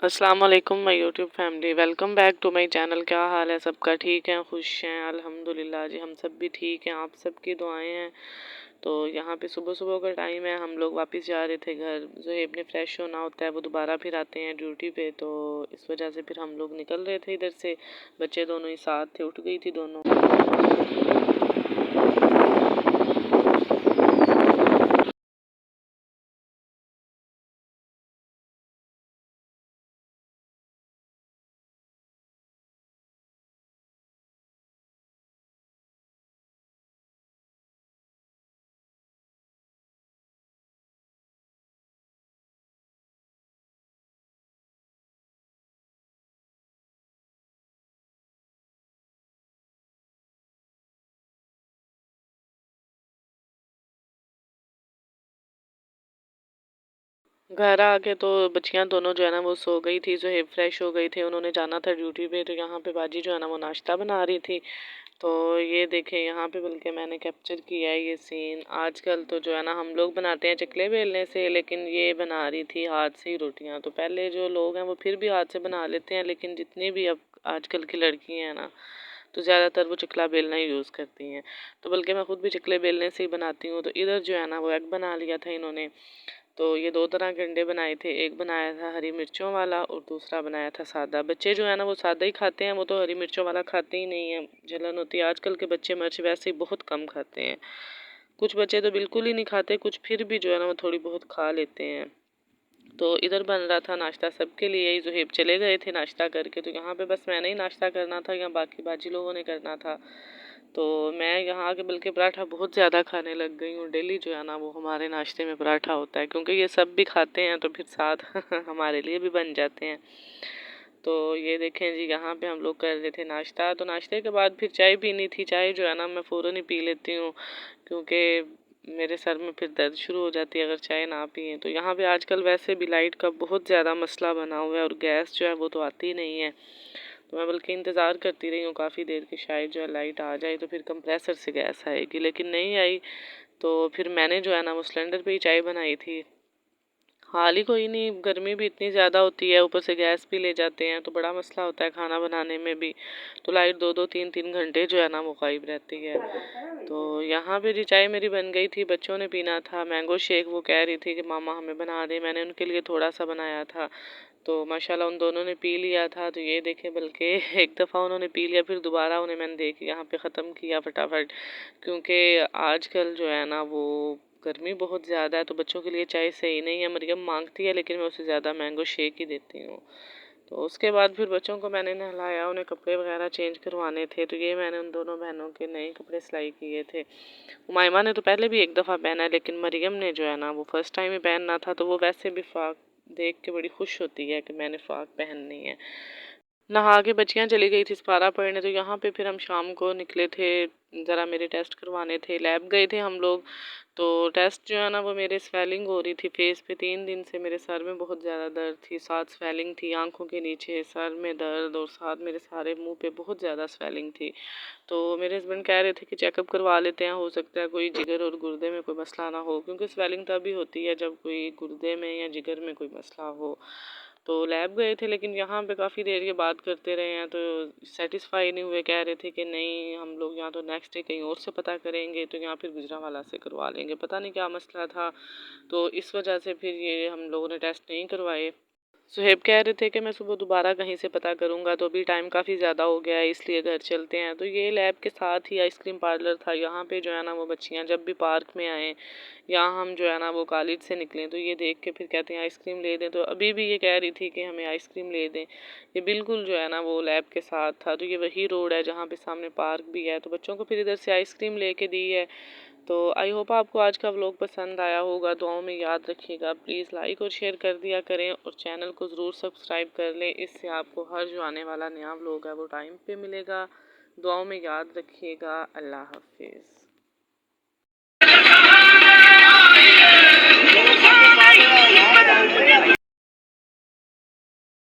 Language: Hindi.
अस्सलाम वालेकुम my YouTube family, welcome back to my channel. क्या हाल है सबका? ठीक है, खुश हैं? अल्हम्दुलिल्लाह जी, हम सब भी ठीक हैं, आप सबकी दुआएं हैं। तो यहाँ पे सुबह सुबह का टाइम है, हम लोग वापस जा रहे थे घर। ज़ुहैब ने फ्रेश होना होता है, वो दोबारा फिर आते हैं ड्यूटी पे, तो इस वजह से फिर हम लोग निकल रहे थे इधर से। बच्चे दोनों ही साथ थे, उठ गई थी दोनों। घर आके तो बच्चियां दोनों जो है ना वो सो गई थी। ज़ुहैब फ्रेश हो गई थी, उन्होंने जाना था ड्यूटी पे, तो यहाँ पे बाजी जो है ना वो नाश्ता बना रही थी। तो ये देखें यहाँ पे, बल्कि मैंने कैप्चर किया है ये सीन। आजकल तो जो है ना हम लोग बनाते हैं चकले बेलने से, लेकिन ये बना रही थी हाथ से ही रोटियां। तो पहले जो लोग हैं वो फिर भी हाथ से बना लेते हैं, लेकिन जितनी भी अब आजकल की लड़की हैं ना, तो ज़्यादातर वो चकला बेलना ही यूज़ करती हैं। तो बल्कि मैं खुद भी चकले बेलने से ही बनाती हूँ। तो इधर जो है ना वो एग बना लिया था इन्होंने। तो ये दो तरह के अंडे बनाए थे, एक बनाया था हरी मिर्चों वाला और दूसरा बनाया था सादा। बच्चे जो है ना वो सादा ही खाते हैं, वो तो हरी मिर्चों वाला खाते ही नहीं है, जलन होती है। आजकल के बच्चे मिर्च वैसे ही बहुत कम खाते हैं। कुछ बच्चे तो बिल्कुल ही नहीं खाते, कुछ फिर भी जो है ना वो थोड़ी बहुत खा लेते हैं। तो इधर बन रहा था नाश्ता सबके लिए ही। ज़ुहैब चले गए थे नाश्ता करके, तो यहाँ पे बस मैंने ही नाश्ता करना था, या बाकी बाजी लोगों ने करना था। तो मैं यहाँ आके बल्कि पराठा बहुत ज़्यादा खाने लग गई हूँ। डेली जो है ना वो हमारे नाश्ते में पराठा होता है, क्योंकि ये सब भी खाते हैं तो फिर साथ हमारे लिए भी बन जाते हैं। तो ये देखें जी, यहाँ पे हम लोग कर रहे थे नाश्ता। तो नाश्ते के बाद फिर चाय पीनी थी। चाय जो है ना मैं फ़ौरन ही पी लेती हूँ, क्योंकि मेरे सर में फिर दर्द शुरू हो जाती है अगर चाय ना पिए। तो यहाँ पे आजकल वैसे भी लाइट का बहुत ज़्यादा मसला बना हुआ है, और गैस जो है वो तो आती नहीं है। तो मैं बल्कि इंतज़ार करती रही हूँ काफ़ी देर की, शायद जो है लाइट आ जाए तो फिर कंप्रेसर से गैस आएगी, लेकिन नहीं आई। तो फिर मैंने जो है ना वो सिलेंडर पे ही चाय बनाई थी। हाल ही कोई नहीं, गर्मी भी इतनी ज़्यादा होती है, ऊपर से गैस भी ले जाते हैं, तो बड़ा मसला होता है खाना बनाने में भी। तो लाइट दो दो तीन तीन घंटे जो है ना वो गायब रहती है। तो यहाँ पे जी चाय मेरी बन गई थी, बच्चों ने पीना था मैंगो शेक। वो कह रही थी कि मामा हमें बना दे, मैंने उनके लिए थोड़ा सा बनाया था। तो माशाल्लाह उन दोनों ने पी लिया था। तो ये देखें, बल्कि एक दफ़ा उन्होंने पी लिया, फिर दोबारा उन्हें मैंने देख यहाँ पे ख़त्म किया फटाफट, क्योंकि आजकल जो है ना वो गर्मी बहुत ज़्यादा है, तो बच्चों के लिए चाय सही नहीं है। मरियम मांगती है, लेकिन मैं उसे ज़्यादा मैंगो शेक ही देती हूँ। तो उसके बाद फिर बच्चों को मैंने नहलाया, उन्हें कपड़े वगैरह चेंज करवाने थे। तो ये मैंने उन दोनों बहनों के नए कपड़े सिलाई किए थे। उमाइमा ने तो पहले भी एक दफ़ा पहना है, लेकिन मरियम ने जो है ना वो फ़र्स्ट टाइम ही पहनना था। तो वो वैसे भी फ़्रॉक देख के बड़ी खुश होती है कि मैंने फ़्रॉक पहननी है। नहा के बच्चियां चली गई थी सपारा पढ़ने। तो यहाँ पे फिर हम शाम को निकले थे, ज़रा मेरे टेस्ट करवाने थे, लैब गए थे हम लोग। तो टेस्ट जो है ना वो मेरे स्वेलिंग हो रही थी फेस पे। 3 दिन से मेरे सर में बहुत ज़्यादा दर्द थी, साथ स्वेलिंग थी आंखों के नीचे, सर में दर्द, और साथ मेरे सारे मुंह पे बहुत ज़्यादा स्वेलिंग थी। तो मेरे हस्बैंड कह रहे थे कि चेकअप करवा लेते हैं, हो सकता है कोई जिगर और गुर्दे में कोई मसला ना हो, क्योंकि स्वेलिंग तभी होती है जब कोई गुर्दे में या जिगर में कोई मसला हो। तो लैब गए थे, लेकिन यहाँ पे काफ़ी देर के बात करते रहे हैं, तो सेटिस्फाई नहीं हुए। कह रहे थे कि नहीं, हम लोग यहाँ तो नेक्स्ट डे कहीं और से पता करेंगे, तो यहाँ फिर गुजरांवाला से करवा लेंगे। पता नहीं क्या मसला था, तो इस वजह से फिर ये हम लोगों ने टेस्ट नहीं करवाए। सुहेब कह रहे थे कि मैं सुबह दोबारा कहीं से पता करूंगा, तो अभी टाइम काफ़ी ज़्यादा हो गया है, इसलिए घर चलते हैं। तो ये लैब के साथ ही आइसक्रीम पार्लर था। यहाँ पे जो है ना वो बच्चियाँ जब भी पार्क में आएँ, यहाँ हम जो है ना वो कॉलेज से निकलें, तो ये देख के फिर कहते हैं आइसक्रीम ले दें। तो अभी भी ये कह रही थी कि हमें आइसक्रीम ले दें। ये बिल्कुल जो है ना वो लैब के साथ था। तो ये वही रोड है जहाँ पे सामने पार्क भी है। तो बच्चों को फिर इधर से आइसक्रीम लेके दी है। तो आई होप आपको आज का व्लॉग पसंद आया होगा। दुआओं में याद रखिएगा, प्लीज़ लाइक और शेयर कर दिया करें, और चैनल को ज़रूर सब्सक्राइब कर लें। इससे आपको हर जो आने वाला नया व्लॉग है वो टाइम पे मिलेगा। दुआओं में याद रखिएगा। अल्लाह हाफिज़।